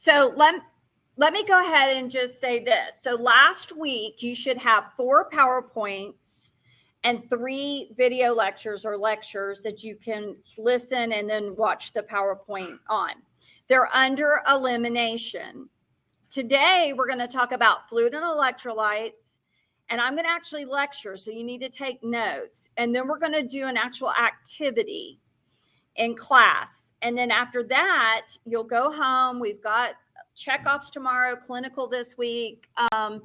So let me go ahead and just say this. So last week, you should have 4 PowerPoints and 3 video lectures or lectures that you can listen and then watch the PowerPoint on. They're under elimination. Today, we're going to talk about fluid and electrolytes, and I'm going to actually lecture, so you need to take notes. And then we're going to do an actual activity in class. And then after that, you'll go home. We've got checkoffs tomorrow, clinical this week. And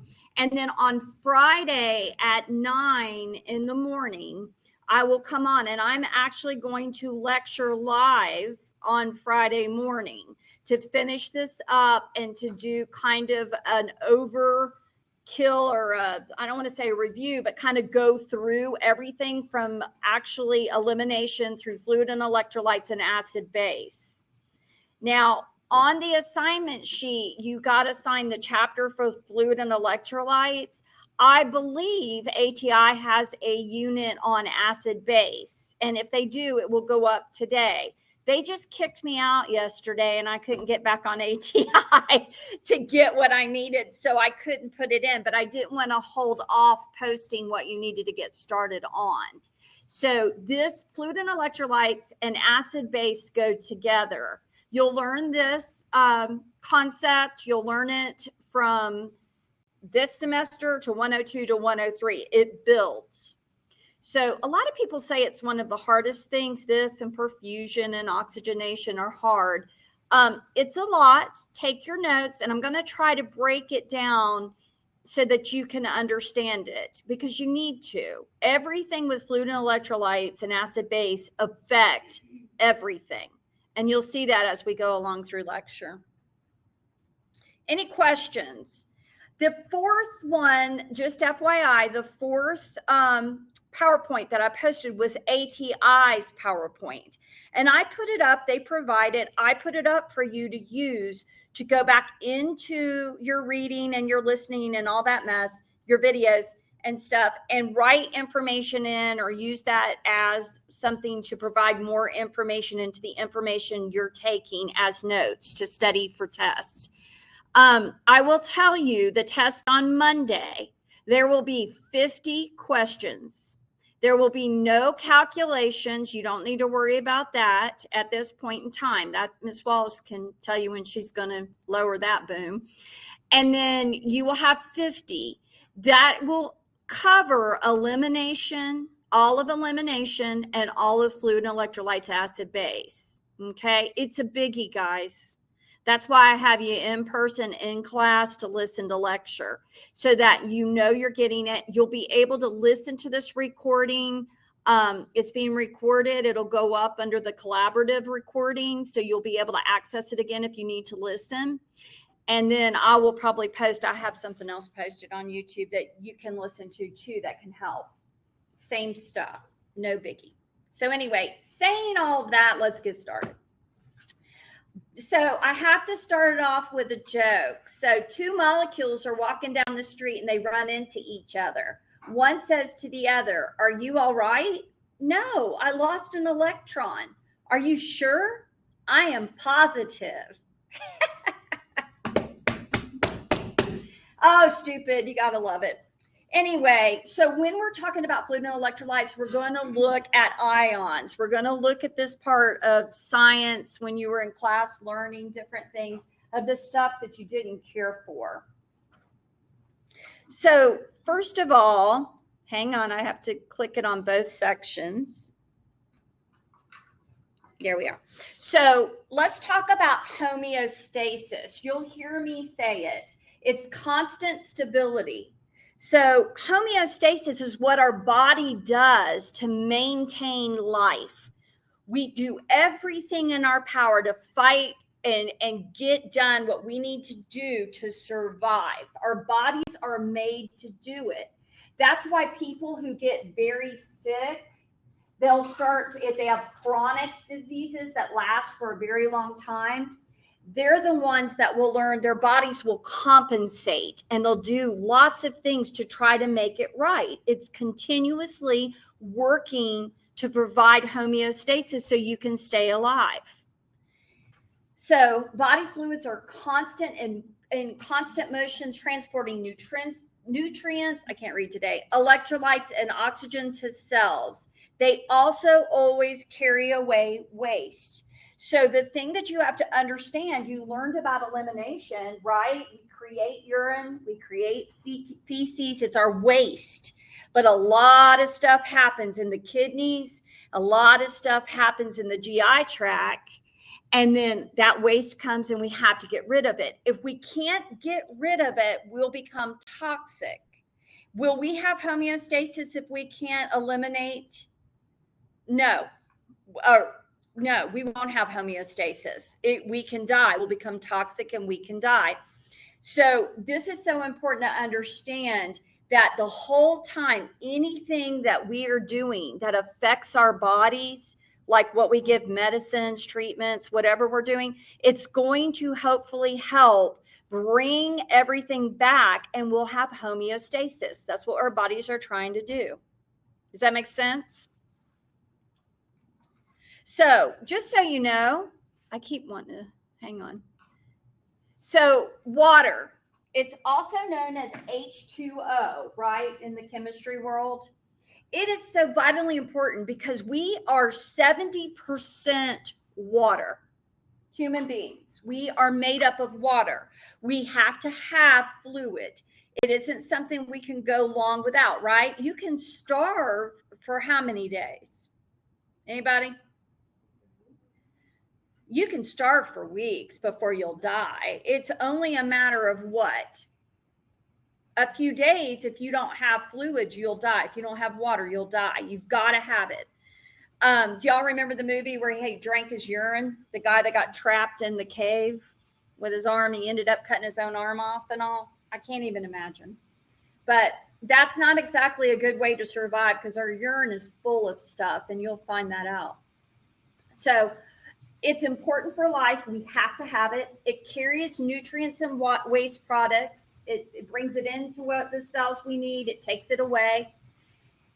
then on Friday at 9 in the morning, I will come on, and I'm actually going to lecture live on Friday morning to finish this up and to do kind of an overkill, or I don't want to say a review, but kind of go through everything from actually elimination through fluid and electrolytes and acid base. Now, on the assignment sheet, you got to sign the chapter for fluid and electrolytes. I believe ATI has a unit on acid base, and if they do, it will go up today. They just kicked me out yesterday, and I couldn't get back on ATI to get what I needed, so I couldn't put it in, but I didn't want to hold off posting what you needed to get started on. So this fluid and electrolytes and acid base go together. You'll learn this concept. You'll learn it from this semester to 102 to 103. It builds. So a lot of people say it's one of the hardest things. This and perfusion and oxygenation are hard. It's a lot. Take your notes, and I'm going to try to break it down so that you can understand it, because you need to. Everything with fluid and electrolytes and acid base affect everything. And you'll see that as we go along through lecture. Any questions? The fourth one, just FYI, the fourth PowerPoint that I posted was ATI's PowerPoint. And I put it up, they provide it, I put it up for you to use to go back into your reading and your listening and all that mess, your videos and stuff, and write information in or use that as something to provide more information into the information you're taking as notes to study for tests. I will tell you the test on Monday, there will be 50 questions. There will be no calculations. You don't need to worry about that at this point in time. That Ms. Wallace can tell you when she's going to lower that boom. And then you will have 50. That will cover elimination, all of elimination, and all of fluid and electrolytes acid base. Okay, it's a biggie, guys. That's why I have you in person in class to listen to lecture, so that you know you're getting it. You'll be able to listen to this recording. It's being recorded. It'll go up under the collaborative recording, so you'll be able to access it again if you need to listen. And then I will probably post, I have something else posted on YouTube that you can listen to too that can help. Same stuff, no biggie. So anyway, saying all of that, let's get started. So I have to start it off with a joke. So 2 molecules are walking down the street and they run into each other. One says to the other, "Are you all right?" "No, I lost an electron." "Are you sure?" "I am positive." Oh, stupid. You got to love it. Anyway, so when we're talking about fluid and electrolytes, we're going to look at ions. We're going to look at this part of science when you were in class learning different things of the stuff that you didn't care for. So first of all, hang on, I have to click it on both sections. There we are. So let's talk about homeostasis. You'll hear me say it. It's constant stability. So homeostasis is what our body does to maintain life. We do everything in our power to fight and get done what we need to do to survive. Our bodies are made to do it. That's why people who get very sick, they'll start, if they have chronic diseases that last for a very long time, they're the ones that will learn their bodies will compensate, and they'll do lots of things to try to make it right. It's continuously working to provide homeostasis so you can stay alive. So body fluids are constant and in constant motion, transporting nutrients, I can't read today, electrolytes and oxygen to cells. They also always carry away waste. So the thing that you have to understand, you learned about elimination, right? We create urine, we create feces, it's our waste. But a lot of stuff happens in the kidneys, a lot of stuff happens in the GI tract, and then that waste comes and we have to get rid of it. If we can't get rid of it, we'll become toxic. Will we have homeostasis if we can't eliminate? No. No, we won't have homeostasis. We can die. We'll become toxic and we can die. So this is so important to understand that the whole time, anything that we are doing that affects our bodies, like what we give medicines, treatments, whatever we're doing, it's going to hopefully help bring everything back and we'll have homeostasis. That's what our bodies are trying to do. Does that make sense? So just so you know, I keep wanting to hang on. So water, it's also known as H2O, right, in the chemistry world. It is so vitally important because we are 70% water. Human beings, we are made up of water. We have to have fluid. It isn't something we can go long without, right? You can starve for how many days? Anybody? You can starve for weeks before you'll die. It's only a matter of what? A few days. If you don't have fluids, you'll die. If you don't have water, you'll die. You've got to have it. Do y'all remember the movie where he drank his urine? The guy that got trapped in the cave with his arm, he ended up cutting his own arm off and all. I can't even imagine. But that's not exactly a good way to survive because our urine is full of stuff and you'll find that out. So it's important for life. We have to have it. It carries nutrients and waste products. It brings it into what the cells we need. It takes it away.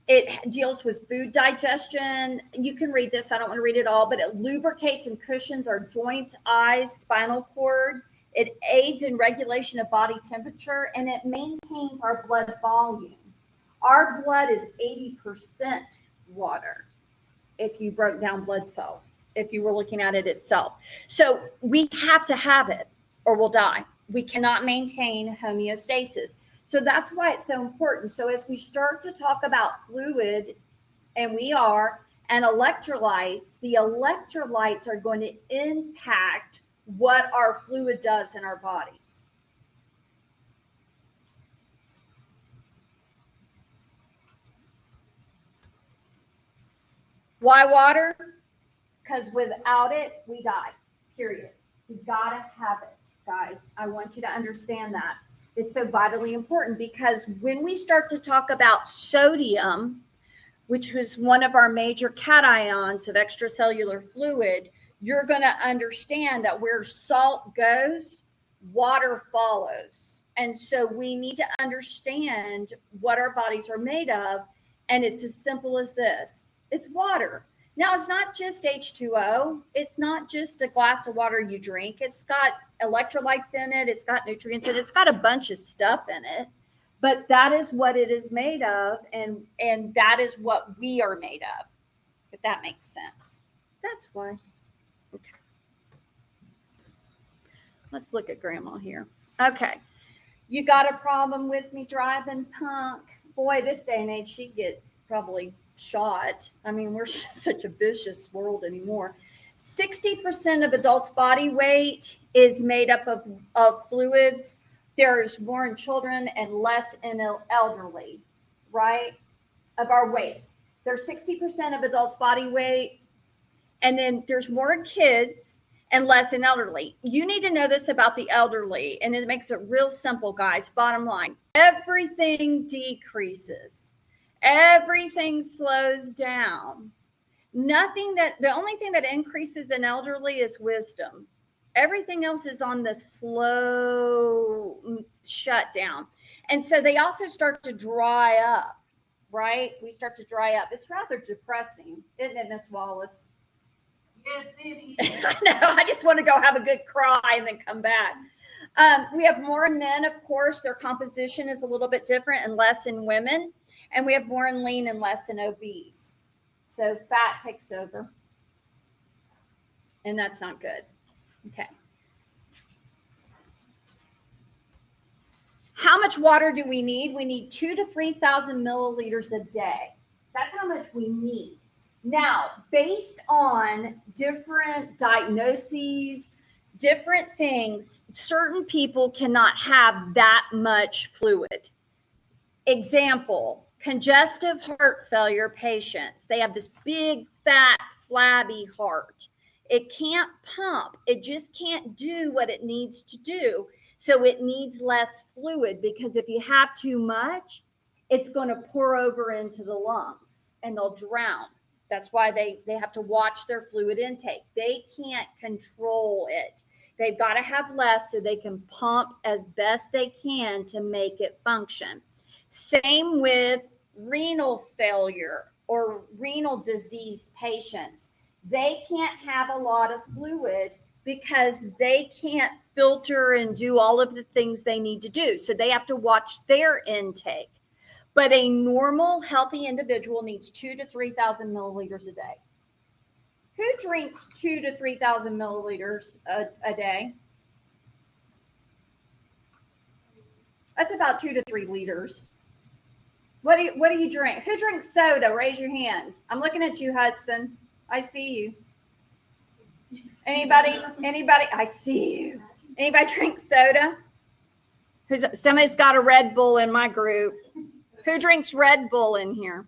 It deals with food digestion. You can read this. I don't want to read it all, but it lubricates and cushions our joints, eyes, spinal cord. It aids in regulation of body temperature, and it maintains our blood volume. Our blood is 80% water if you broke down blood cells, if you were looking at it itself. So we have to have it or we'll die. We cannot maintain homeostasis. So that's why it's so important. So as we start to talk about fluid, and we are, and electrolytes, the electrolytes are going to impact what our fluid does in our bodies. Why water? Because without it, we die, period. We gotta have it, guys. I want you to understand that. It's so vitally important because when we start to talk about sodium, which was one of our major cations of extracellular fluid, you're going to understand that where salt goes, water follows. And so we need to understand what our bodies are made of. And it's as simple as this. It's water. Now, it's not just H2O. It's not just a glass of water you drink. It's got electrolytes in it. It's got nutrients in it. It's got a bunch of stuff in it. But that is what it is made of, and that is what we are made of, if that makes sense. That's why. Okay. Let's look at Grandma here. Okay. You got a problem with me driving, punk? Boy, this day and age, she'd get probably shot. I mean, we're such a vicious world anymore. 60% of adults' body weight is made up of fluids. There's more in children and less in elderly, right? Of our weight. There's 60% of adults' body weight, and then there's more in kids and less in elderly. You need to know this about the elderly, and it makes it real simple, guys. Bottom line, everything decreases. Everything slows down. The only thing that increases in elderly is wisdom. Everything else is on the slow shutdown. And so they also start to dry up, right? We start to dry up. It's rather depressing, isn't it, Miss Wallace? I know, I just want to go have a good cry and then come back. We have more in men, of course. Their composition is a little bit different and less in women. And we have more in lean and less in obese. So fat takes over. And that's not good. Okay. How much water do we need? We need 2,000 to 3,000 milliliters a day. That's how much we need. Now, based on different diagnoses, different things, certain people cannot have that much fluid. Example, congestive heart failure patients. They have this big, fat, flabby heart. It can't pump. It just can't do what it needs to do. So it needs less fluid, because if you have too much, it's going to pour over into the lungs and they'll drown. That's why they have to watch their fluid intake. They can't control it. They've got to have less so they can pump as best they can to make it function. Same with renal failure or renal disease patients. They can't have a lot of fluid because they can't filter and do all of the things they need to do. So they have to watch their intake. But a normal, healthy individual needs 2,000 to 3,000 milliliters a day. Who drinks 2,000 to 3,000 milliliters a day? That's about 2 to 3 liters. What do you drink? Who drinks soda? Raise your hand. I'm looking at you, Hudson. I see you. Anybody? I see you. Anybody drink soda? Somebody's got a Red Bull in my group. Who drinks Red Bull in here?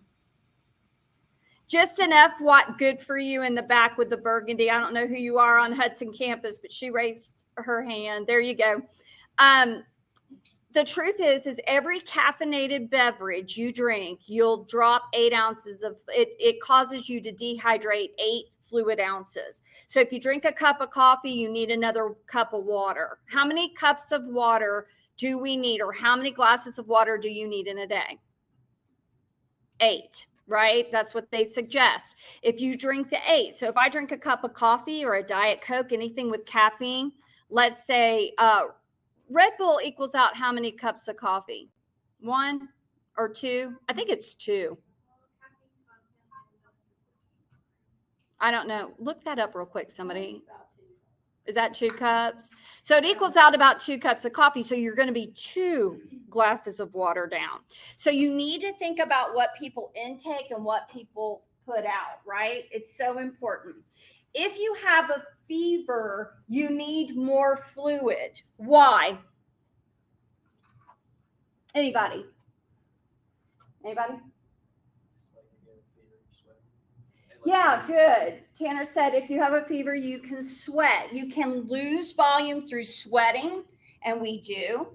Just an F. Watt, good for you in the back with the burgundy. I don't know who you are on Hudson campus, but she raised her hand. There you go. The truth is every caffeinated beverage you drink, you'll drop 8 ounces of it. It causes you to dehydrate 8 fluid ounces. So if you drink a cup of coffee, you need another cup of water. How many cups of water do we need, or how many glasses of water do you need in a day? 8, right? That's what they suggest. If you drink the 8, so if I drink a cup of coffee or a Diet Coke, anything with caffeine, let's say Red Bull equals out how many cups of coffee? 1 or 2? I think it's 2. I don't know. Look that up real quick, somebody. Is that 2 cups? So it equals out about 2 cups of coffee. So you're going to be 2 glasses of water down. So you need to think about what people intake and what people put out, right? It's so important. If you have a fever, you need more fluid. Why? Anybody? Yeah, good. Tanner said if you have a fever, you can sweat. You can lose volume through sweating, and we do.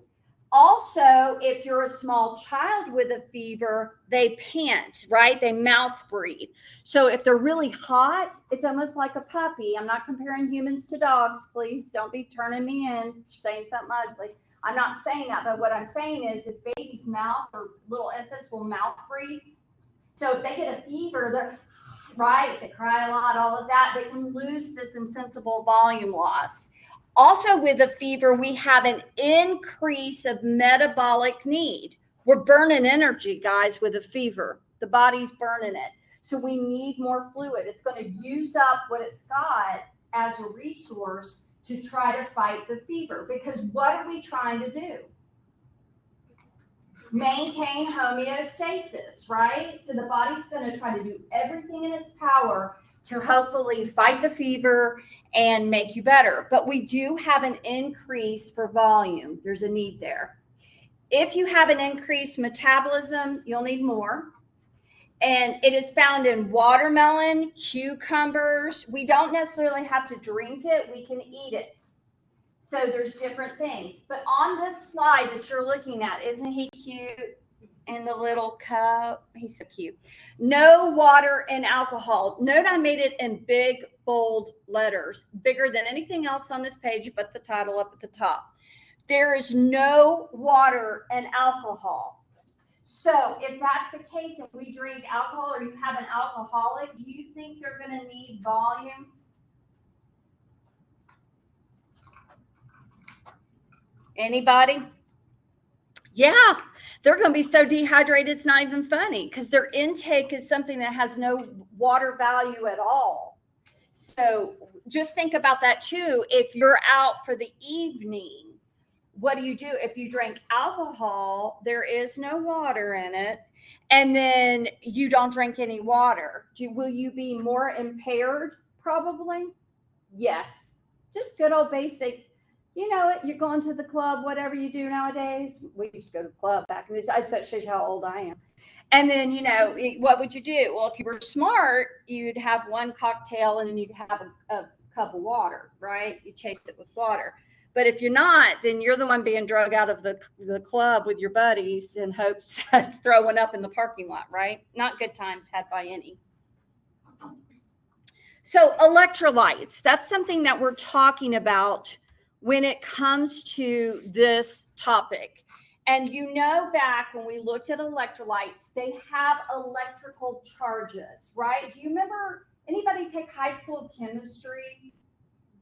Also, if you're a small child with a fever, they pant, right? They mouth breathe. So if they're really hot, it's almost like a puppy. I'm not comparing humans to dogs. Please don't be turning me in, saying something ugly. I'm not saying that, but what I'm saying is baby's mouth or little infants will mouth breathe. So if they get a fever, they're right, they cry a lot, all of that, they can lose this insensible volume loss. Also with a fever, we have an increase of metabolic need. We're burning energy, guys, with a fever. The body's burning it. So we need more fluid. It's going to use up what it's got as a resource to try to fight the fever. Because what are we trying to do? Maintain homeostasis, right? So the body's going to try to do everything in its power to hopefully fight the fever and make you better. But we do have an increase for volume. There's a need there. If you have an increased metabolism, you'll need more. And it is found in watermelon, cucumbers. We don't necessarily have to drink it. We can eat it. So there's different things. But on this slide that you're looking at, isn't he cute in the little cup? He's so cute. No water and alcohol. Note I made it in big, bold letters, bigger than anything else on this page but the title up at the top. There is no water and alcohol. So if that's the case, if we drink alcohol or you have an alcoholic, do you think they're going to need volume? Anybody? Yeah, they're going to be so dehydrated, it's not even funny, because their intake is something that has no water value at all. So just think about that too. If you're out for the evening, what do? If you drink alcohol, there is no water in it, and then you don't drink any water. Will you be more impaired? Probably. Yes. Just good old basic. You know it. You're going to the club, whatever you do nowadays. We used to go to the club back in the day. That shows you how old I am. And then, what would you do? Well, if you were smart, you'd have one cocktail and then you'd have a cup of water, right? You chase it with water. But if you're not, then you're the one being drug out of the club with your buddies in hopes of throwing up in the parking lot, right? Not good times had by any. So electrolytes, that's something that we're talking about when it comes to this topic. And back when we looked at electrolytes, they have electrical charges, right? Do you remember anybody take high school chemistry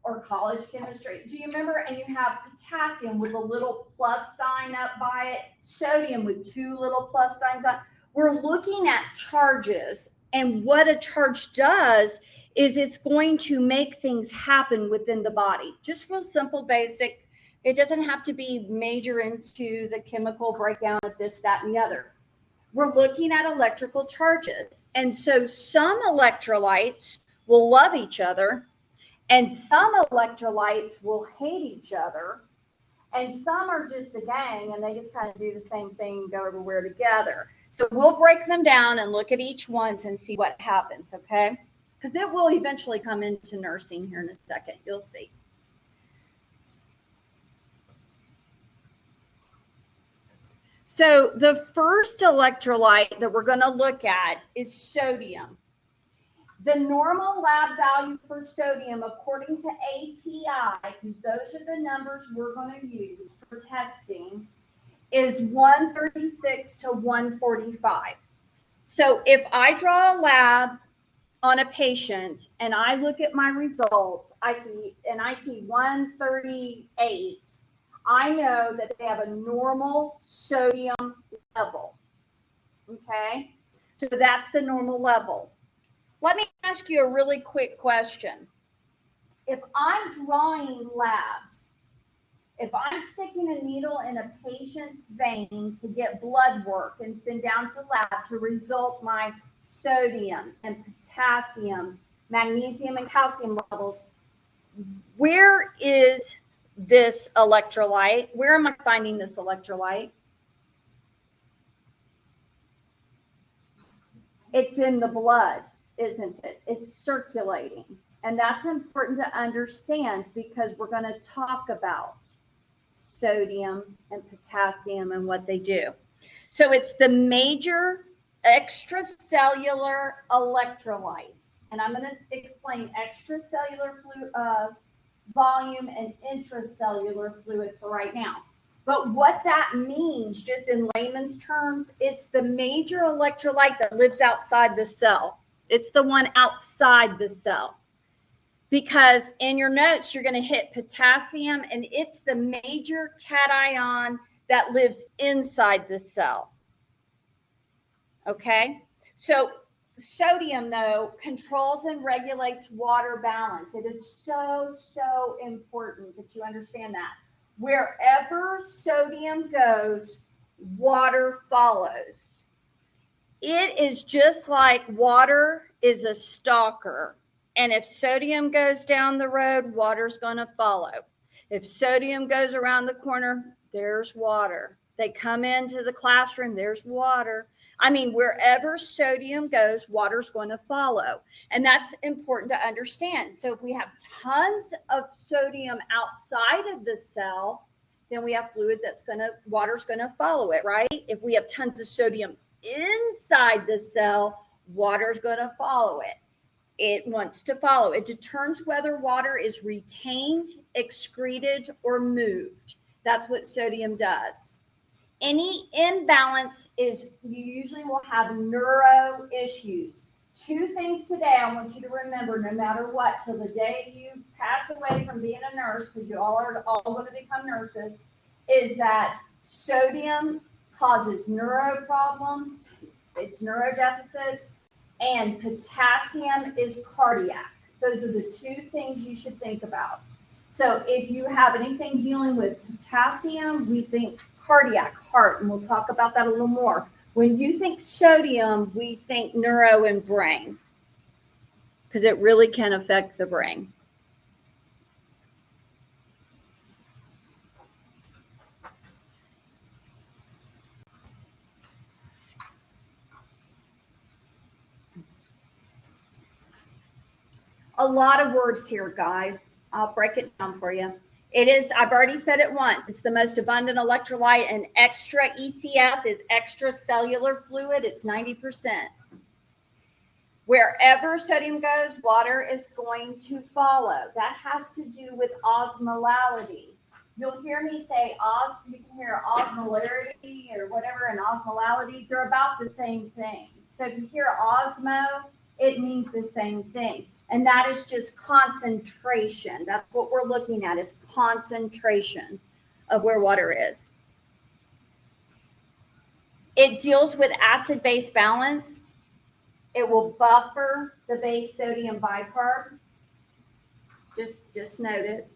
or college chemistry? Do you remember? And you have potassium with a little plus sign up by it, sodium with two little plus signs up. We're looking at charges, and what a charge does is it's going to make things happen within the body. Just real simple, basic. It doesn't have to be major into the chemical breakdown of this, that, and the other. We're looking at electrical charges. And so some electrolytes will love each other, and some electrolytes will hate each other, and some are just a gang, and they just kind of do the same thing and go everywhere together. So we'll break them down and look at each one and see what happens, okay? Because it will eventually come into nursing here in a second. You'll see. So the first electrolyte that we're going to look at is sodium. The normal lab value for sodium, according to ATI, because those are the numbers we're going to use for testing, is 136 to 145. So if I draw a lab on a patient and I look at my results, I see 138, I know that they have a normal sodium level. Okay? So that's the normal level. Let me ask you a really quick question. If I'm drawing labs, if I'm sticking a needle in a patient's vein to get blood work and send down to lab to result my sodium and potassium, magnesium and calcium levels, where is this electrolyte? Where am I finding this electrolyte? It's in the blood, isn't it? It's circulating. And that's important to understand because we're going to talk about sodium and potassium and what they do. So it's the major extracellular electrolyte. And I'm going to explain extracellular volume and intracellular fluid for right now. But what that means, just in layman's terms, it's the major electrolyte that lives outside the cell. It's the one outside the cell. Because in your notes, you're going to hit potassium, and it's the major cation that lives inside the cell. Okay? So sodium, though, controls and regulates water balance. It is so, so important that you understand that. Wherever sodium goes, water follows. It is just like water is a stalker. And if sodium goes down the road, water's going to follow. If sodium goes around the corner, there's water. They come into the classroom, there's water. I mean, wherever sodium goes, water's going to follow. And that's important to understand. So if we have tons of sodium outside of the cell, then we have fluid water's going to follow it, right? If we have tons of sodium inside the cell, water's going to follow it. It wants to follow. It determines whether water is retained, excreted, or moved. That's what sodium does. Any imbalance you usually will have neuro issues. Two things today I want you to remember, no matter what, till the day you pass away from being a nurse, because you all are all going to become nurses, is that sodium causes neuro problems, it's neurodeficits, and potassium is cardiac. Those are the two things you should think about. So if you have anything dealing with potassium, we think cardiac, heart, and we'll talk about that a little more. When you think sodium, we think neuro and brain, because it really can affect the brain. A lot of words here, guys. I'll break it down for you. It is, I've already said it once, it's the most abundant electrolyte, and extra ECF is extracellular fluid. It's 90%. Wherever sodium goes, water is going to follow. That has to do with osmolality. You'll hear me say you can hear osmolarity or whatever, and osmolality. They're about the same thing. So if you hear osmo, it means the same thing. And that is just concentration. That's what we're looking at, is concentration of where water is. It deals with acid-base balance. It will buffer the base sodium bicarb. Just note it.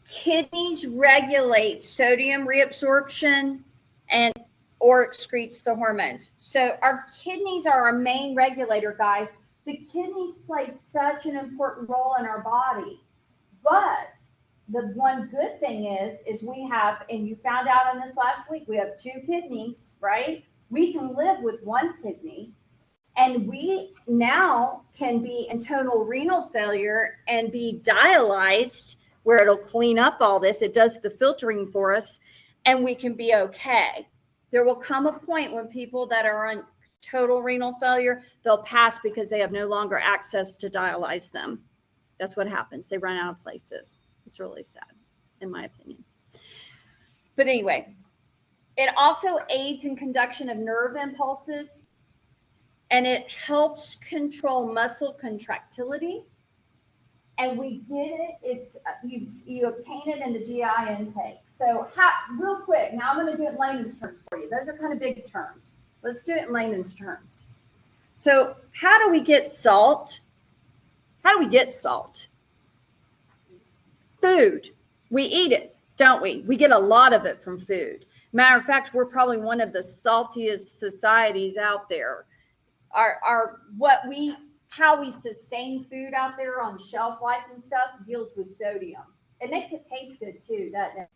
Kidneys regulate sodium reabsorption or excretes the hormones. So our kidneys are our main regulator, guys. The kidneys play such an important role in our body. But the one good thing is we have, and you found out in this last week, we have 2 kidneys, right? We can live with 1 kidney, and we now can be in total renal failure and be dialyzed, where it'll clean up all this. It does the filtering for us, and we can be okay. There will come a point when people that are on total renal failure, they'll pass because they have no longer access to dialyze them. That's what happens. They run out of places. It's really sad, in my opinion. But anyway, it also aids in conduction of nerve impulses, and it helps control muscle contractility. And we get it, you obtain it in the GI intake. So real quick, now I'm going to do it in layman's terms for you. Those are kind of big terms. Let's do it in layman's terms. So how do we get salt? How do we get salt? Food. We eat it, don't we? We get a lot of it from food. Matter of fact, we're probably one of the saltiest societies out there. How we sustain food out there on shelf life and stuff deals with sodium. It makes it taste good too, doesn't it?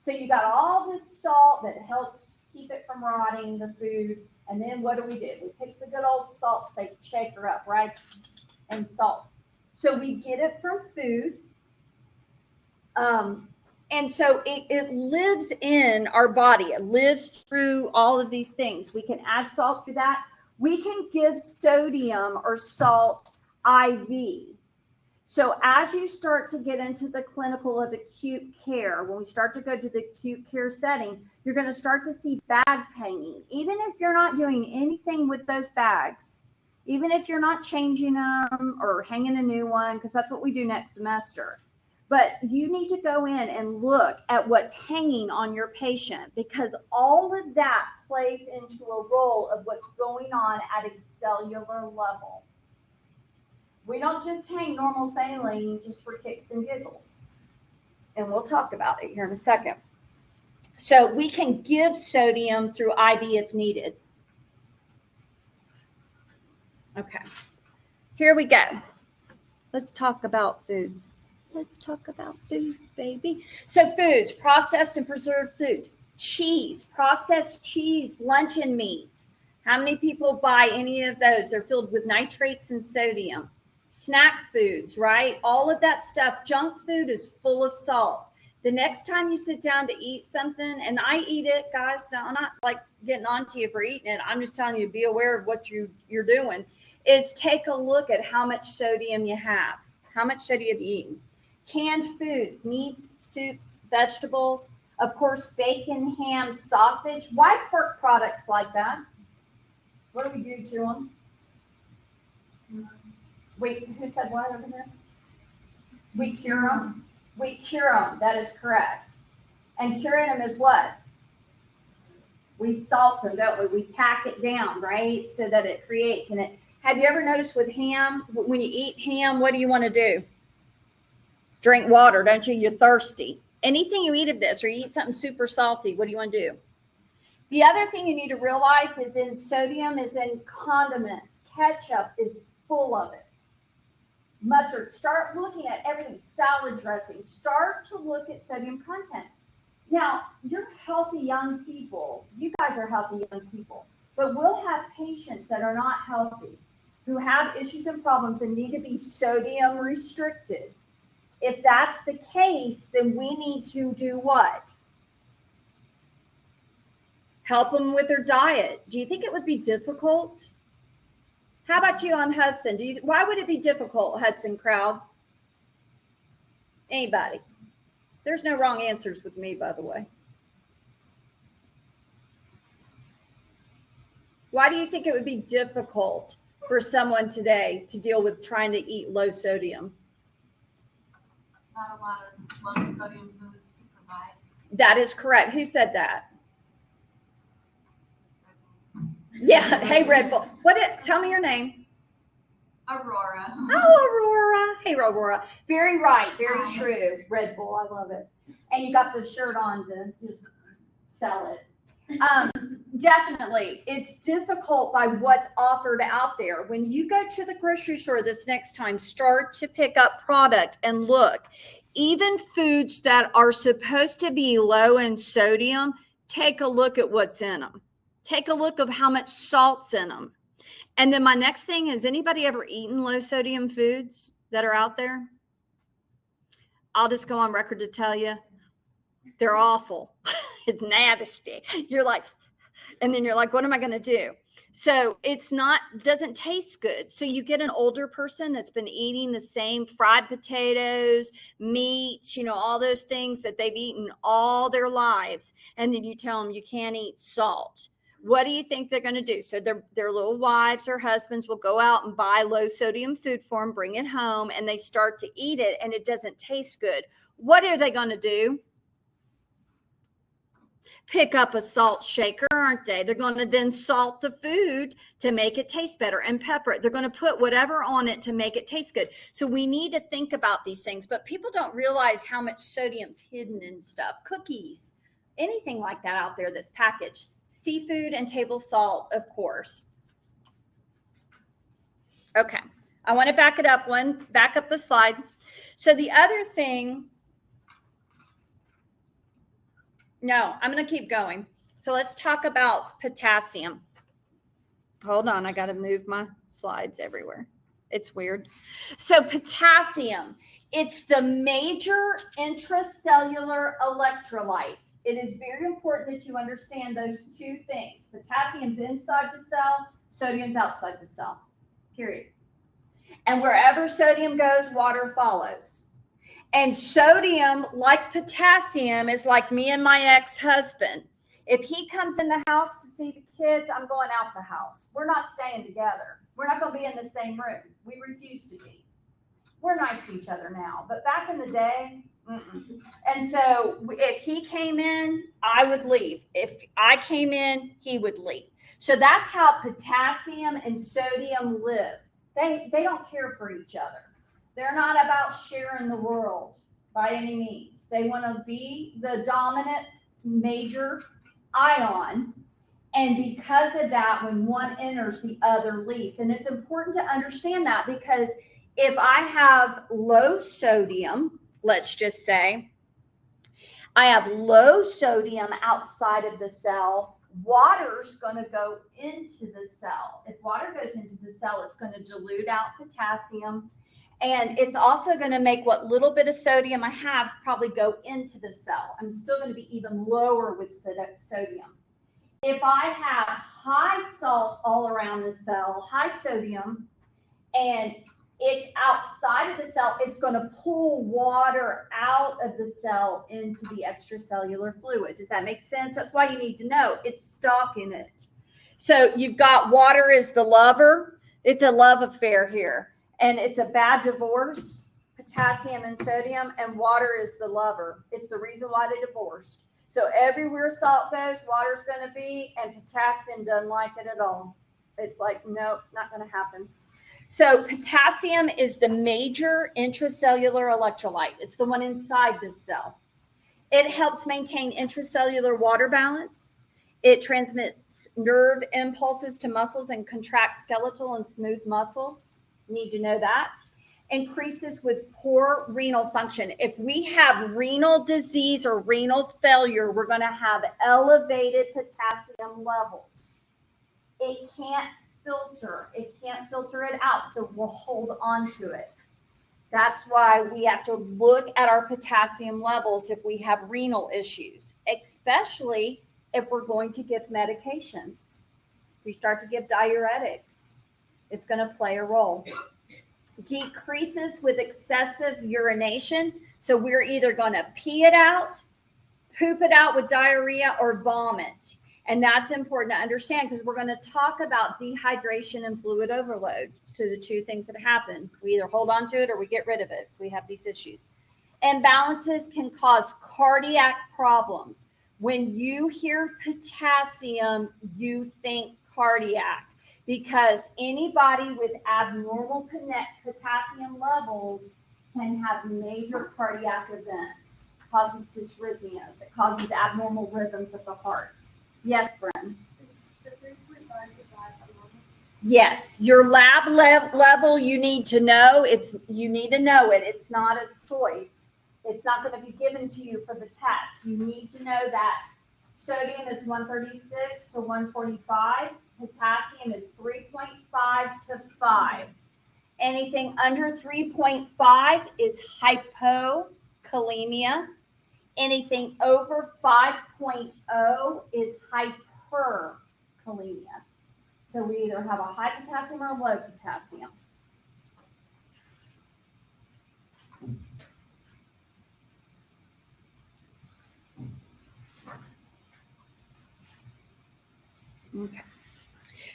So you got all this salt that helps keep it from rotting, the food. And then what do? We pick the good old salt shaker up, right? And salt. So we get it from food. And so it lives in our body. It lives through all of these things. We can add salt through that. We can give sodium or salt IV. So as you start to get into the clinical of acute care, when we start to go to the acute care setting, you're going to start to see bags hanging. Even if you're not doing anything with those bags, even if you're not changing them or hanging a new one, because that's what we do next semester. But you need to go in and look at what's hanging on your patient, because all of that plays into a role of what's going on at a cellular level. We don't just hang normal saline just for kicks and giggles. And we'll talk about it here in a second. So we can give sodium through IV if needed. Okay, here we go. Let's talk about foods. Let's talk about foods, baby. So foods, processed and preserved foods. Cheese, processed cheese, luncheon meats. How many people buy any of those? They're filled with nitrates and sodium. Snack foods, right? All of that stuff. Junk food is full of salt. The next time you sit down to eat something, and I eat it, guys, now I'm not like getting on to you for eating it. I'm just telling you to be aware of what you're doing, is take a look at how much sodium you have. How much sodium have you eaten? Canned foods, meats, soups, vegetables, of course, bacon, ham, sausage. Why pork products like that? What do we do to them? Wait, who said what over here? We cure them. We cure them. That is correct. And curing them is what? We salt them, don't we? We pack it down, right? So that it creates. And it. Have you ever noticed with ham, when you eat ham, what do you want to do? Drink water, don't you? You're thirsty. Anything you eat of this, or you eat something super salty, what do you want to do? The other thing you need to realize is in sodium is in condiments. Ketchup is full of it. Mustard. Start looking at everything. Salad dressing. Start to look at sodium content. Now, you're healthy young people. You guys are healthy young people. But we'll have patients that are not healthy, who have issues and problems and need to be sodium restricted. If that's the case, then we need to do what? Help them with their diet. Do you think it would be difficult? How about you on Hudson? Why would it be difficult, Hudson crowd? Anybody? There's no wrong answers with me, by the way. Why do you think it would be difficult for someone today to deal with trying to eat low sodium? Not a lot of low sodium foods to provide. That is correct. Who said that? Yeah. Hey, Red Bull. Tell me your name. Aurora. Oh, Aurora. Hey, Aurora. Very right. Very true. Red Bull. I love it. And you got the shirt on to just sell it. Definitely. It's difficult by what's offered out there. When you go to the grocery store this next time, start to pick up product and look. Even foods that are supposed to be low in sodium, take a look at what's in them. Take a look of how much salt's in them. And then my next thing, has anybody ever eaten low sodium foods that are out there? I'll just go on record to tell you, they're awful. It's nasty. You're like, and then you're like, what am I going to do? So doesn't taste good. So you get an older person that's been eating the same fried potatoes, meats, all those things that they've eaten all their lives. And then you tell them you can't eat salt. What do you think they're going to do? So their little wives or husbands will go out and buy low sodium food for them, bring it home, and they start to eat it, and it doesn't taste good. What are they going to do? Pick up a salt shaker, aren't they? They're going to then salt the food to make it taste better and pepper it. They're going to put whatever on it to make it taste good. So we need to think about these things, but people don't realize how much sodium's hidden in stuff. Cookies, anything like that out there that's packaged. Seafood and table salt, of course. Okay, I want to back up the slide. So the other thing, no, I'm going to keep going. So let's talk about potassium. Hold on, I got to move my slides everywhere. It's weird. So potassium, it's the major intracellular electrolyte. It is very important that you understand those two things. Potassium's inside the cell, sodium's outside the cell, period. And wherever sodium goes, water follows. And sodium, like potassium, is like me and my ex-husband. If he comes in the house to see the kids, I'm going out the house. We're not staying together. We're not going to be in the same room. We refuse to be. We're nice to each other now, but back in the day, And so if he came in, I would leave. If I came in, he would leave. So that's how potassium and sodium live. They don't care for each other. They're not about sharing the world by any means. They want to be the dominant major ion. And because of that, when one enters, the other leaves. And it's important to understand that, because if I have low sodium, let's just say, I have low sodium outside of the cell, water's going to go into the cell. If water goes into the cell, it's going to dilute out potassium. And it's also going to make what little bit of sodium I have probably go into the cell. I'm still going to be even lower with sodium. If I have high salt all around the cell, high sodium, and it's outside of the cell, it's going to pull water out of the cell into the extracellular fluid. Does that make sense? That's why you need to know it's stuck in it. So you've got water is the lover. It's a love affair here. And it's a bad divorce. potassium and sodium, and water is the lover. It's the reason why they divorced. So everywhere salt goes, water's going to be, and potassium doesn't like it at all. It's like, nope, not going to happen. So potassium is the major intracellular electrolyte. It's the one inside the cell. It helps maintain intracellular water balance. It transmits nerve impulses to muscles and contracts skeletal and smooth muscles. Need to know that. Increases with poor renal function. If we have renal disease or renal failure, we're going to have elevated potassium levels. It can't filter. It can't filter it out, so we'll hold on to it. That's why we have to look at our potassium levels if we have renal issues, especially if we're going to give medications. If we start to give diuretics, it's going to play a role. Decreases with excessive urination. So we're either going to pee it out, poop it out with diarrhea, or vomit. And that's important to understand because we're going to talk about dehydration and fluid overload. So the two things that happen, we either hold on to it or we get rid of it if we have these issues. Imbalances can cause cardiac problems. When you hear potassium, you think cardiac, because anybody with abnormal potassium levels can have major cardiac events. It causes dysrhythmias. It causes abnormal rhythms of the heart. Yes, Bren? Is the 3.5 normal? Yes, your lab level you need to know. You need to know it. It's not a choice. It's not going to be given to you for the test. You need to know that sodium is 136 to 145. Potassium is 3.5 to 5. Anything under 3.5 is hypokalemia. Anything over 5.0 is hyperkalemia. So we either have a high potassium or a low potassium. Okay.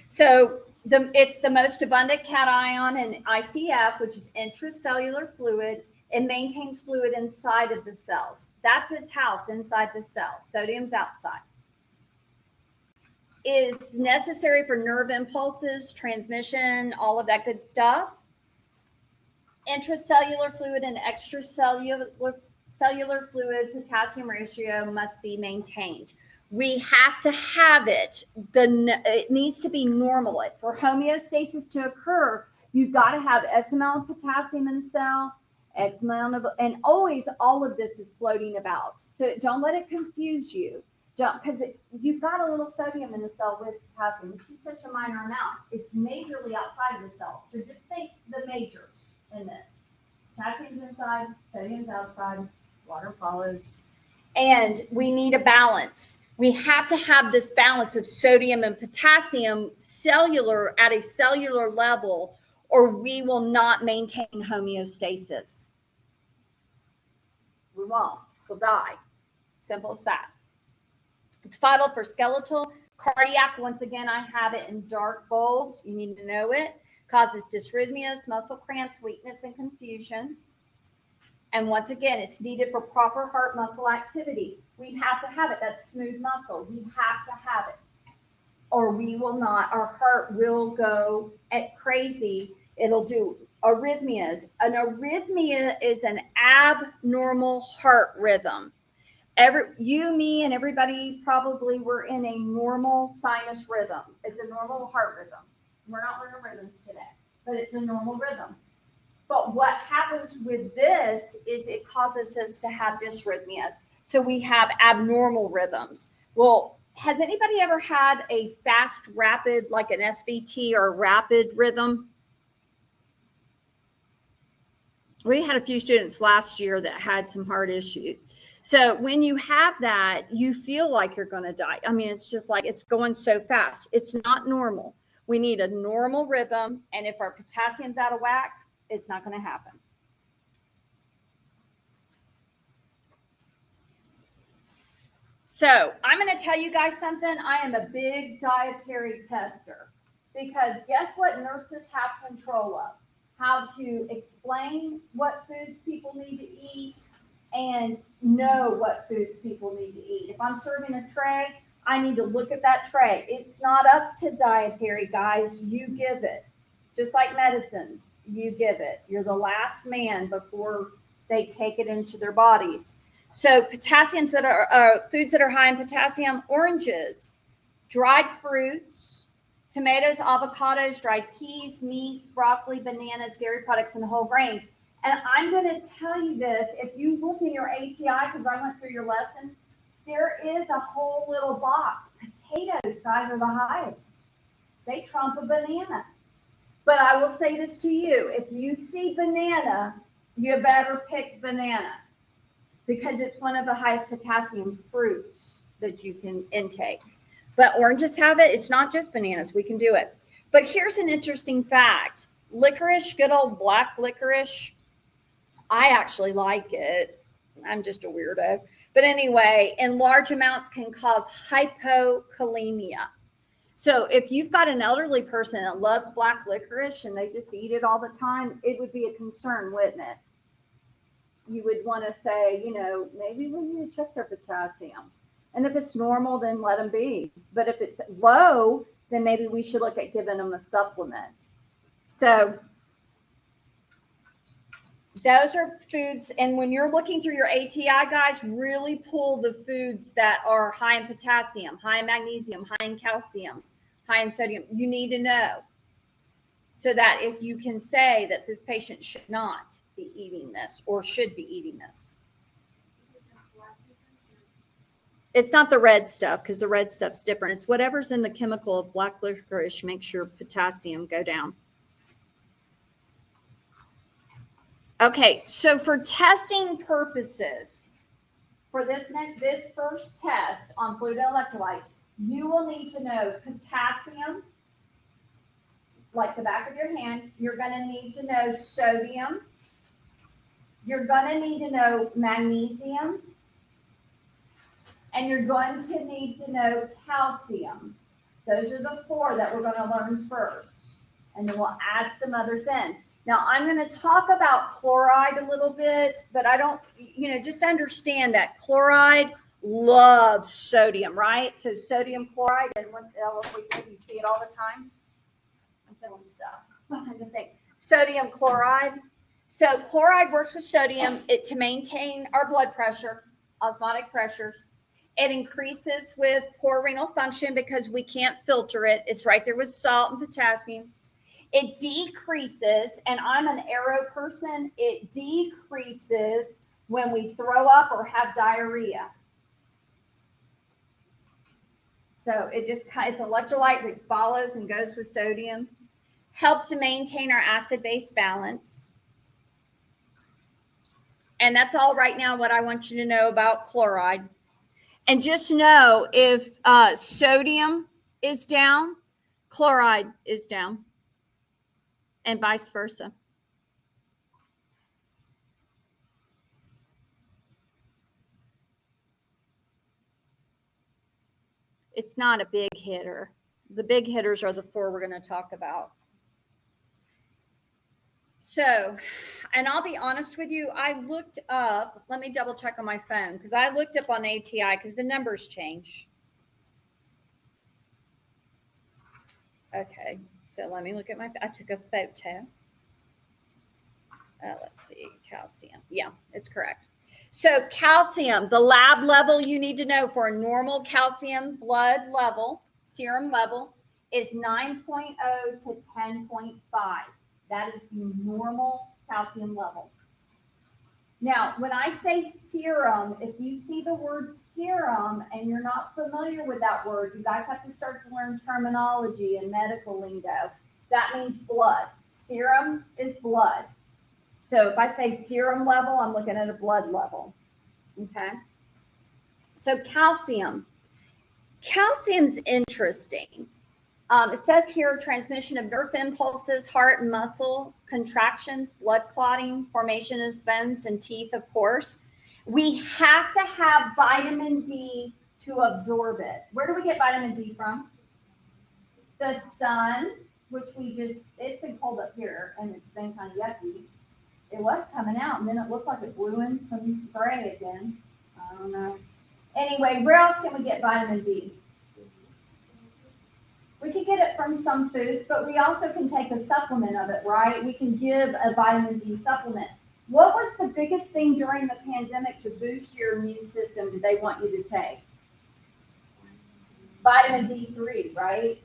So it's the most abundant cation in ICF, which is intracellular fluid. It maintains fluid inside of the cells. That's its house, inside the cell. Sodium's outside. Is necessary for nerve impulses, transmission, all of that good stuff. Intracellular fluid and extracellular fluid potassium ratio must be maintained. We have to have it. It needs to be normal. For homeostasis to occur, you've got to have X amount of potassium in the cell, X amount of, and always all of this is floating about. So don't let it confuse you. Because you've got a little sodium in the cell with potassium. It's just such a minor amount. It's majorly outside of the cell. So just think the majors in this. Potassium's inside, sodium's outside, water follows. And we need a balance. We have to have this balance of sodium and potassium cellular at a cellular level, or we will not maintain homeostasis. We won't. We'll die. Simple as that. It's vital for skeletal, cardiac. Once again, I have it in dark bold. You need to know it. Causes dysrhythmias, muscle cramps, weakness, and confusion. And once again, it's needed for proper heart muscle activity. We have to have it. That's smooth muscle. We have to have it. Or we will not. Our heart will go crazy. It'll do arrhythmias. An arrhythmia is an abnormal heart rhythm. You, me, and everybody probably were in a normal sinus rhythm. It's a normal heart rhythm. We're not learning rhythms today, but it's a normal rhythm. But what happens with this is it causes us to have dysrhythmias. So we have abnormal rhythms. Well, has anybody ever had a fast, rapid, like an SVT or rapid rhythm? We had a few students last year that had some heart issues. So when you have that, you feel like you're going to die. I mean, it's just like it's going so fast. It's not normal. We need a normal rhythm. And if our potassium's out of whack, it's not going to happen. So I'm going to tell you guys something. I am a big dietary tester because guess what nurses have control of? how to explain what foods people need to eat, and know what foods people need to eat. If I'm serving a tray, I need to look at that tray. It's not up to dietary, guys. You give it. Just like medicines, you give it. You're the last man before they take it into their bodies. So potassiums that are foods that are high in potassium: oranges, dried fruits, tomatoes, avocados, dried peas, meats, broccoli, bananas, dairy products, and whole grains. And I'm going to tell you this, if you look in your ATI, because I went through your lesson, there is a whole little box. Potatoes, guys, are the highest. They trump a banana. But I will say this to you, if you see banana, you better pick banana, because it's one of the highest potassium fruits that you can intake. But oranges have it. It's not just bananas. We can do it. But here's an interesting fact. Licorice, good old black licorice, I actually like it. I'm just a weirdo. But anyway, in large amounts can cause hypokalemia. So if you've got an elderly person that loves black licorice and they just eat it all the time, it would be a concern, wouldn't it? You would want to say, you know, maybe we need to check their potassium. And if it's normal, then let them be. But if it's low, then maybe we should look at giving them a supplement. So those are foods. And when you're looking through your ATI, guys, really pull the foods that are high in potassium, high in magnesium, high in calcium, high in sodium. You need to know, so that if you can say that this patient should not be eating this or should be eating this. It's not the red stuff, because the red stuff's different. It's whatever's in the chemical of black licorice makes your potassium go down. Okay, so for testing purposes, for this first test on fluid and electrolytes, you will need to know potassium, like the back of your hand. You're going to need to know sodium. You're going to need to know magnesium. And you're going to need to know calcium. Those are the four that we're going to learn first. And then we'll add some others in. Now, I'm going to talk about chloride a little bit, but I don't, just understand that chloride loves sodium, right? So sodium chloride, and what else we do, you see it all the time? I'm telling stuff. I'm going to think. Sodium chloride. So chloride works with sodium to maintain our blood pressure, osmotic pressures. It increases with poor renal function because we can't filter it. It's right there with salt and potassium. It decreases, and I'm an arrow person, it decreases when we throw up or have diarrhea. So it's electrolyte that follows and goes with sodium. Helps to maintain our acid-base balance. And that's all right now what I want you to know about chloride. And just know, if sodium is down, chloride is down, and vice versa. It's not a big hitter. The big hitters are the four we're going to talk about. So, and I'll be honest with you, I looked up, let me double check on my phone, because I looked up on ATI because the numbers change. Okay, so let me look at I took a photo. Let's see, calcium. Yeah, it's correct. So calcium, the lab level you need to know for a normal calcium blood level, serum level, is 9.0 to 10.5. That is the normal calcium level. Now, when I say serum, if you see the word serum and you're not familiar with that word, you guys have to start to learn terminology and medical lingo. That means blood. Serum is blood. So if I say serum level, I'm looking at a blood level. Okay? So calcium. Calcium's interesting. It says here, transmission of nerve impulses, heart and muscle contractions, blood clotting, formation of bones and teeth, of course. We have to have vitamin D to absorb it. Where do we get vitamin D from? The sun. which it's been cold up here and it's been kind of yucky. It was coming out and then it looked like it blew in some gray again. I don't know. Anyway, where else can we get vitamin D? We could get it from some foods, but we also can take a supplement of it, right? We can give a vitamin D supplement. What was the biggest thing during the pandemic to boost your immune system did they want you to take? Vitamin D3, right?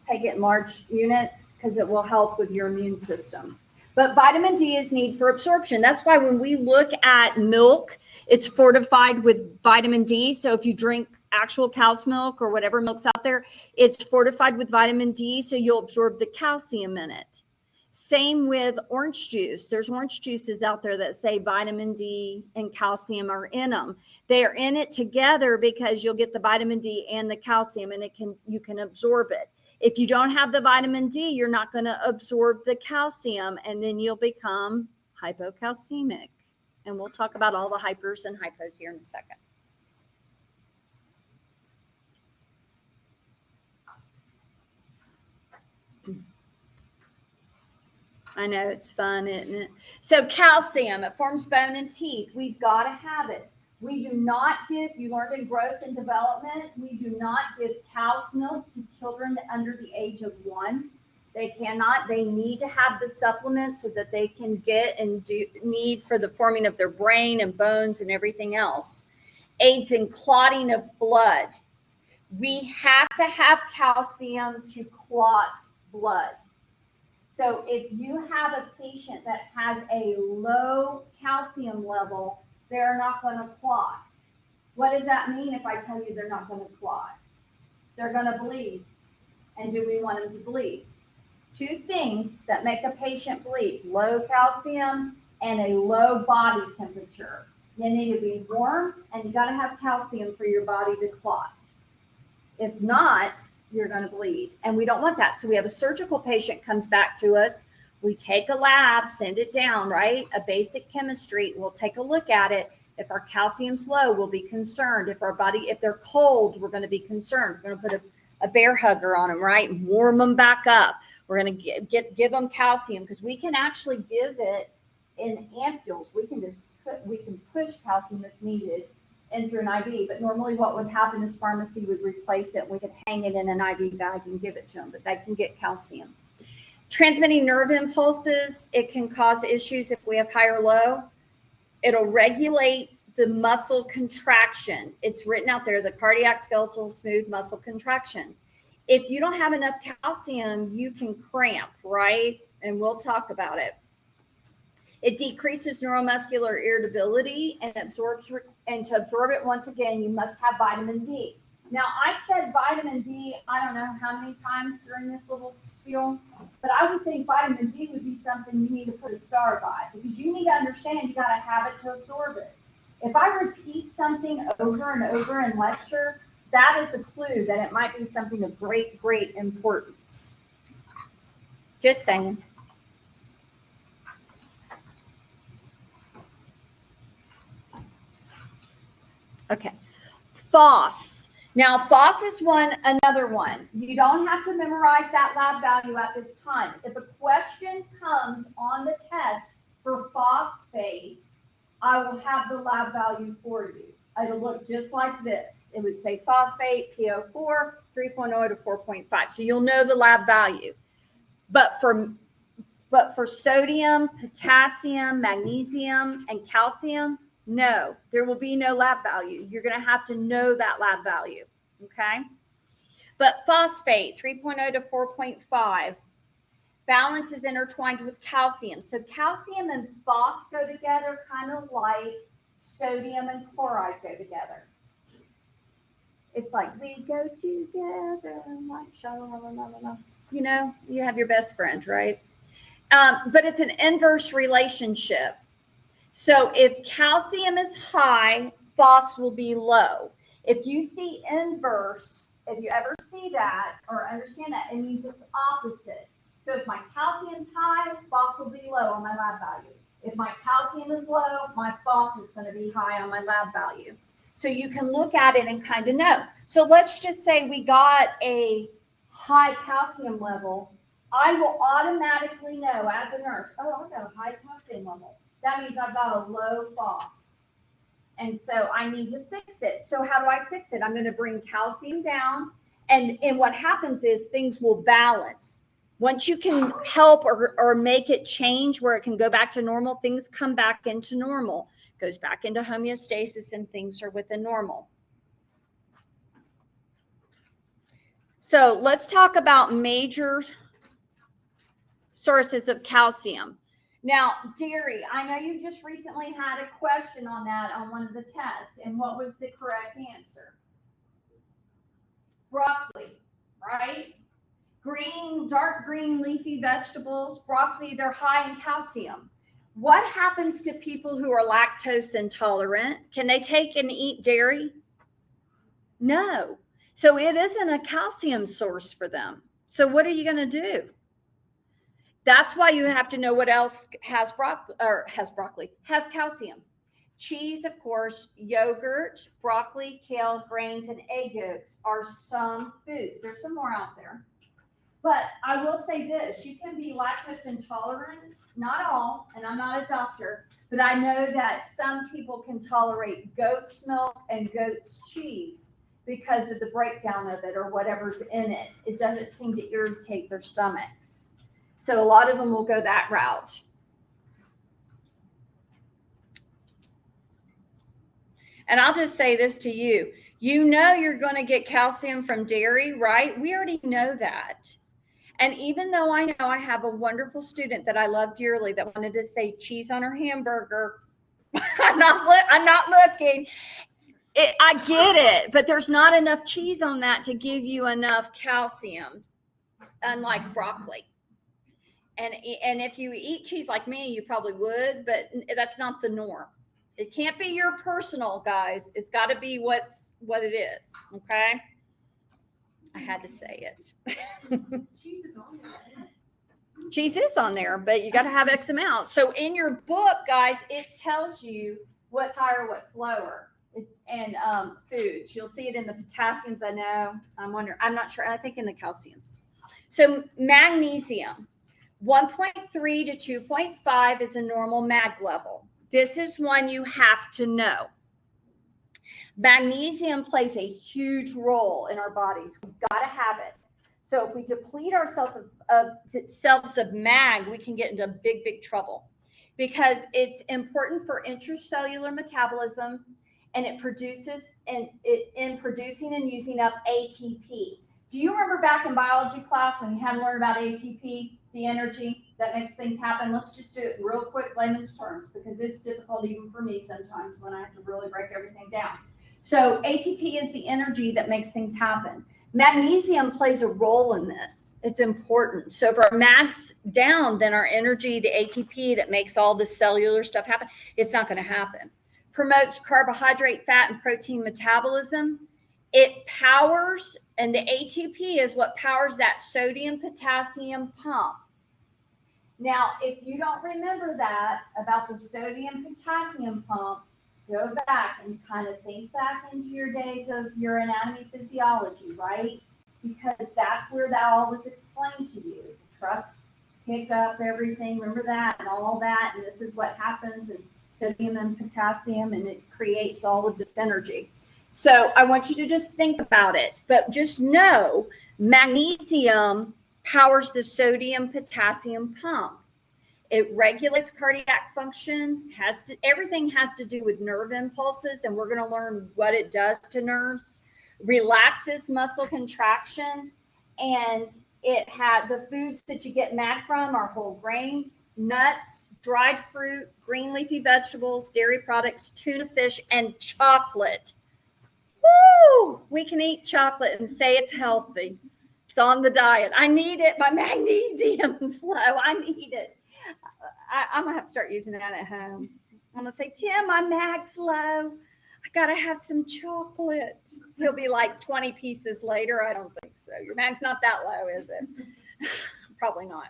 Take it in large units because it will help with your immune system. But vitamin D is needed for absorption. That's why when we look at milk, it's fortified with vitamin D. So if you drink actual cow's milk or whatever milk's out there, it's fortified with vitamin D, so you'll absorb the calcium in it. Same with orange juice. There's orange juices out there that say vitamin D and calcium are in them. They are in it together because you'll get the vitamin D and the calcium, and you can absorb it. If you don't have the vitamin D, you're not going to absorb the calcium, and then you'll become hypocalcemic. And we'll talk about all the hypers and hypos here in a second. I know it's fun, isn't it? So calcium, it forms bone and teeth. We've got to have it. We do not give, you learned in growth and development, we do not give cow's milk to children under the age of 1. They cannot, they need to have the supplement so that they can get and need for the forming of their brain and bones and everything else. Aids in clotting of blood. We have to have calcium to clot blood. So if you have a patient that has a low calcium level, they're not going to clot. What does that mean if I tell you they're not going to clot? They're going to bleed. And do we want them to bleed? 2 things that make a patient bleed: low calcium and a low body temperature. You need to be warm, and you got to have calcium for your body to clot. If not, you're going to bleed, and we don't want that. So we have a surgical patient comes back to us. We take a lab, send it down, right? A basic chemistry. We'll take a look at it. If our calcium's low, we'll be concerned. If they're cold, we're going to be concerned. We're going to put a bear hugger on them, right? And warm them back up. We're going to give them calcium because we can actually give it in ampules. We can push calcium if needed in through an IV, but normally what would happen is pharmacy would replace it. We could hang it in an IV bag and give it to them, but they can get calcium. Transmitting nerve impulses, it can cause issues if we have high or low. It'll regulate the muscle contraction. It's written out there, the cardiac skeletal smooth muscle contraction. If you don't have enough calcium, you can cramp, right? And we'll talk about it. It decreases neuromuscular irritability and to absorb it, once again, you must have vitamin D. Now, I said vitamin D, I don't know how many times during this little spiel, but I would think vitamin D would be something you need to put a star by, because you need to understand you got to have it to absorb it. If I repeat something over and over in lecture, that is a clue that it might be something of great, great importance. Just saying. Okay, phos. Now, phos is another one. You don't have to memorize that lab value at this time. If a question comes on the test for phosphate, I will have the lab value for you. It'll look just like this. It would say phosphate, PO4, 3.0 to 4.5. So you'll know the lab value. But for sodium, potassium, magnesium, and calcium, no, there will be no lab value. You're going to have to know that lab value, okay? But phosphate, 3.0 to 4.5, balance is intertwined with calcium. So calcium and phos go together kind of like sodium and chloride go together. It's like we go together like sha-la-la-la-la-la. You know, you have your best friend, right? But it's an inverse relationship. So if calcium is high, phos will be low. If you see inverse, if you ever see that or understand that, it means it's opposite. So if my calcium's high, phos will be low on my lab value. If my calcium is low, my phos is going to be high on my lab value. So you can look at it and kind of know. So let's just say we got a high calcium level. I will automatically know as a nurse, oh, I've got a high calcium level. That means I've got a low phos. And so I need to fix it. So how do I fix it? I'm going to bring calcium down. And what happens is things will balance. Once you can help or make it change where it can go back to normal, things come back into normal. Goes back into homeostasis and things are within normal. So let's talk about major sources of calcium. Now, dairy, I know you just recently had a question on that on one of the tests, and what was the correct answer? Broccoli, right? Green, dark green leafy vegetables, broccoli, they're high in calcium. What happens to people who are lactose intolerant? Can they take and eat dairy? No. So it isn't a calcium source for them. So what are you going to do? That's why you have to know what else has calcium. Cheese, of course, yogurt, broccoli, kale, grains, and egg yolks are some foods. There's some more out there. But I will say this, you can be lactose intolerant, not all, and I'm not a doctor, but I know that some people can tolerate goat's milk and goat's cheese because of the breakdown of it or whatever's in it. It doesn't seem to irritate their stomachs. So a lot of them will go that route. And I'll just say this to you. You know you're going to get calcium from dairy, right? We already know that. And even though I know I have a wonderful student that I love dearly that wanted to say cheese on her hamburger, I'm not looking. I get it, but there's not enough cheese on that to give you enough calcium, unlike broccoli. And if you eat cheese like me, you probably would, but that's not the norm. It can't be your personal, guys. It's got to be what it is, okay? I had to say it. Cheese is on there. Cheese is on there, but you got to have X amount. So in your book, guys, it tells you what's higher, what's lower, and foods. You'll see it in the potassiums. I know. I'm not sure. I think in the calciums. So magnesium, 1.3 to 2.5 is a normal mag level. This is one you have to know. Magnesium plays a huge role in our bodies. We've got to have it. So if we deplete ourselves of mag, we can get into big, big trouble because it's important for intracellular metabolism, and it produces in producing and using up ATP. Do you remember back in biology class when you had to learn about ATP, the energy that makes things happen? Let's just do it real quick, layman's terms, because it's difficult even for me sometimes when I have to really break everything down. So ATP is the energy that makes things happen. Magnesium plays a role in this. It's important. So if our mag's down, then our energy, the ATP that makes all the cellular stuff happen, it's not going to happen. Promotes carbohydrate, fat, and protein metabolism. It powers, and the ATP is what powers that sodium-potassium pump. Now, if you don't remember that about the sodium-potassium pump, go back and kind of think back into your days of your anatomy physiology, right? Because that's where that all was explained to you. The trucks pick up everything, remember that, and all that, and this is what happens, and sodium and potassium, and it creates all of this energy. So I want you to just think about it, but just know magnesium powers the sodium-potassium pump. It regulates cardiac function, everything has to do with nerve impulses, and we're going to learn what it does to nerves. Relaxes muscle contraction, and it has the foods that you get mag from are whole grains, nuts, dried fruit, green leafy vegetables, dairy products, tuna fish, and chocolate. Woo! We can eat chocolate and say it's healthy. It's on the diet. I need it. My magnesium's low. I need it. I'm going to have to start using that at home. I'm going to say, Tim, my mag's low. I got to have some chocolate. He'll be like 20 pieces later. I don't think so. Your mag's not that low, is it? Probably not.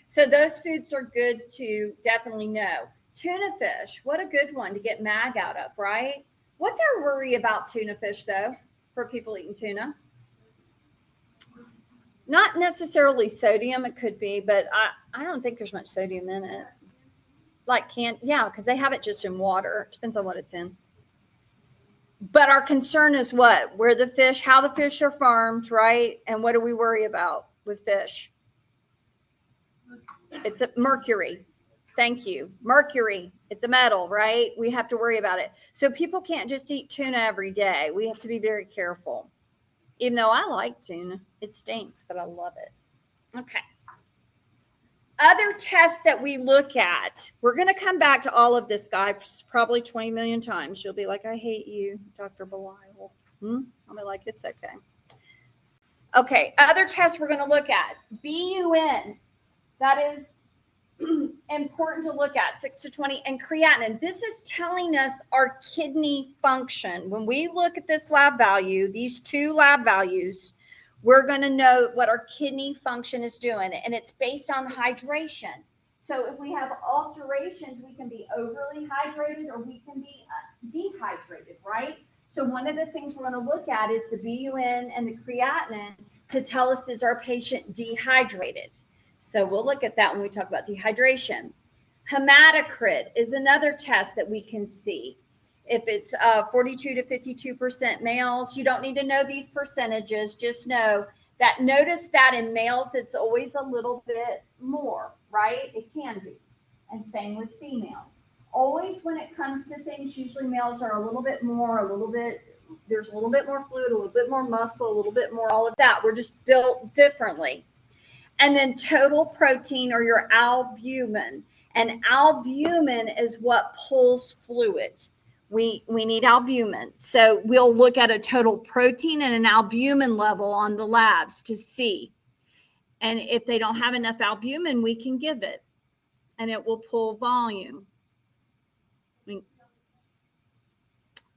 So those foods are good to definitely know. Tuna fish, what a good one to get mag out of, right? What's our worry about tuna fish, though, for people eating tuna? Not necessarily sodium, it could be, but I don't think there's much sodium in it. Like yeah, because they have it just in water. It depends on what it's in. But our concern is what? Where the fish, how the fish are farmed, right? And what do we worry about with fish? It's a mercury. Thank you. Mercury. It's a metal, right? We have to worry about it. So people can't just eat tuna every day. We have to be very careful. Even though I like tuna, it stinks, but I love it. Okay. Other tests that we look at, we're going to come back to all of this, guys, probably 20 million times. You'll be like, I hate you, Dr. Belial. I'll be like, it's okay. Okay, other tests we're going to look at. BUN, that is important to look at, 6 to 20, and creatinine. This is telling us our kidney function. When we look at this lab value, these two lab values, we're going to know what our kidney function is doing, and it's based on hydration. So if we have alterations, we can be overly hydrated or we can be dehydrated, right? So one of the things we're going to look at is the BUN and the creatinine to tell us, is our patient dehydrated? So we'll look at that when we talk about dehydration. Hematocrit is another test that we can see. If it's 42 to 52% males, you don't need to know these percentages. Just know that, notice that in males, it's always a little bit more, right? It can be. And same with females. Always when it comes to things, usually males are a little bit more, there's a little bit more fluid, a little bit more muscle, a little bit more all of that. We're just built differently. And then total protein, or your albumin. And albumin is what pulls fluid. We need albumin. So we'll look at a total protein and an albumin level on the labs to see. And if they don't have enough albumin, we can give it. And it will pull volume.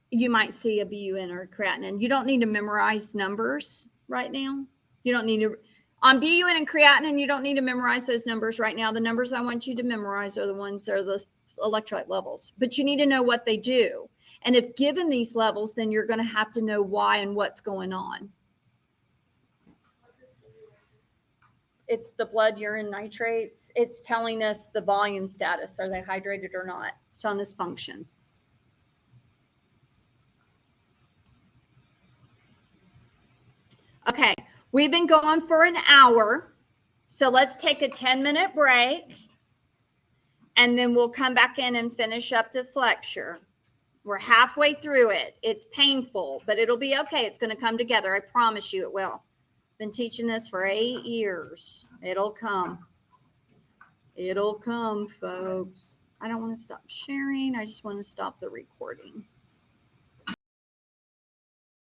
You might see a BUN or a creatinine. You don't need to memorize numbers right now. You don't need to. On BUN and creatinine, you don't need to memorize those numbers right now. The numbers I want you to memorize are the ones that are the electrolyte levels. But you need to know what they do. And if given these levels, then you're going to have to know why and what's going on. It's the blood urine nitrates. It's telling us the volume status. Are they hydrated or not? It's on this function. Okay, we've been going for an hour, so let's take a 10-minute break, and then we'll come back in and finish up this lecture. We're halfway through it. It's painful, but it'll be okay. It's going to come together. I promise you it will. Been teaching this for 8 years. It'll come. It'll come, folks. I don't want to stop sharing. I just want to stop the recording.